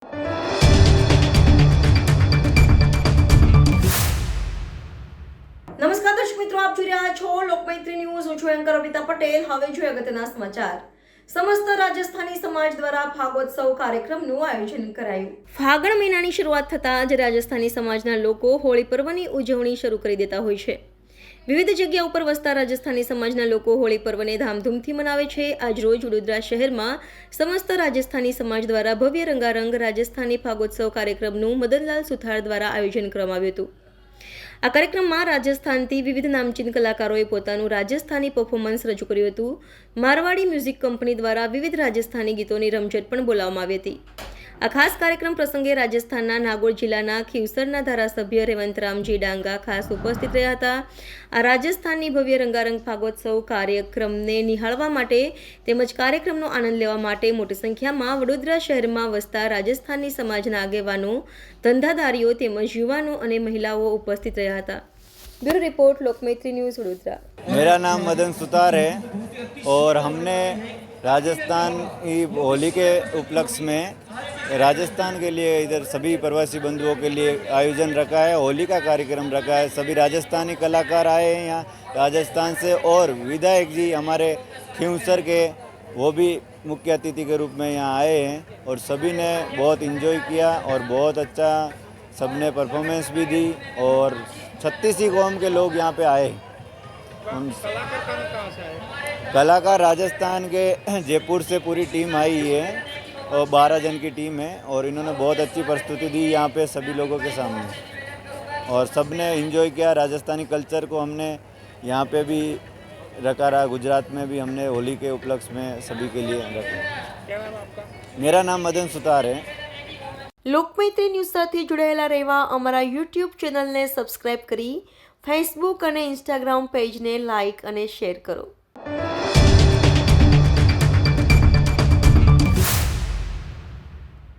નમસ્કાર દર્શક મિત્રો, આપ જોઈ રહ્યા છો લોકમૈત્રી ન્યૂઝ. હું છું એન્કર અમિતા પટેલ. હવે જોઈએ અગત્યના સમાચાર. સમસ્ત રાજસ્થાની સમાજ દ્વારા ફાગોત્સવ કાર્યક્રમનું આયોજન કરાયું. ફાગણ મહિનાની શરૂઆત થતાં જ રાજસ્થાની સમાજના લોકો હોળી પર્વની ઉજવણી શરૂ કરી દેતા હોય છે. વિવિધ જગ્યા ઉપર વસતા રાજસ્થાની સમાજના લોકો હોળી પર્વને ધામધૂમથી મનાવે છે. આજરોજ વડોદરા શહેરમાં સમસ્ત રાજસ્થાની સમાજ દ્વારા ભવ્ય રંગારંગ રાજસ્થાની ફાગોત્સવ કાર્યક્રમનું મદનલાલ સુથાર દ્વારા આયોજન કરવામાં આવ્યું હતું. આ કાર્યક્રમમાં રાજસ્થાનથી વિવિધ નામચીન કલાકારોએ પોતાનું રાજસ્થાની પરફોર્મન્સ રજૂ કર્યું હતું. મારવાડી મ્યુઝિક કંપની દ્વારા વિવિધ રાજસ્થાની ગીતોની રમઝટ પણ બોલાવવામાં આવી હતી. આ ખાસ કાર્યક્રમ પ્રસંગે રાજસ્થાનના નાગોર જિલ્લાના ખીવસરના ધારાસભ્ય રેવંતરામજી ડાંગા ખાસ ઉપસ્થિત રહ્યા હતા. આ રાજસ્થાનની ભવ્ય રંગારંગ ફાગોત્સવ કાર્યક્રમને નિહાળવા માટે તેમજ કાર્યક્રમનો આનંદ લેવા માટે મોટી સંખ્યામાં વડોદરા શહેરમાં વસતા રાજસ્થાની સમાજના આગેવાનો, ધંધાદારીઓ તેમજ યુવાનો અને મહિલાઓ ઉપस्थित રહ્યા था. Bureau report, Lokmaitri news, Vadodara. मेरा नाम मदन सुतार है और हमने राजस्थान की होली के उपलक्ष्य में राजस्थान के लिए इधर सभी प्रवासी बंधुओं के लिए आयोजन रखा है. होली का कार्यक्रम रखा है. सभी राजस्थानी कलाकार आए हैं यहाँ राजस्थान से और विधायक जी हमारे खींवसर के वो भी मुख्य अतिथि के रूप में यहाँ आए हैं और सभी ने बहुत इन्जॉय किया और बहुत अच्छा सबने परफॉर्मेंस भी दी और 36 कौम के लोग यहाँ पे आए. कलाकार राजस्थान के जयपुर से पूरी टीम आई है और 12 जन की टीम है और इन्होंने बहुत अच्छी प्रस्तुति दी यहाँ पे सभी लोगों के सामने और सबने एंजॉय किया. राजस्थानी कल्चर को हमने यहाँ पे भी रखा रहा. गुजरात में भी हमने होली के उपलक्ष्य में सभी के लिए रखा. क्या नाम आपका? मेरा नाम मदन सुतार है. લોકમૈત્રી ન્યૂઝ સાથે જોડાયેલા રહેવા અમારા યુટ્યુબ ચેનલને સબસ્ક્રાઇબ કરી ફેસબુક અને ઇન્સ્ટાગ્રામ પેજને લાઇક અને શેર કરો.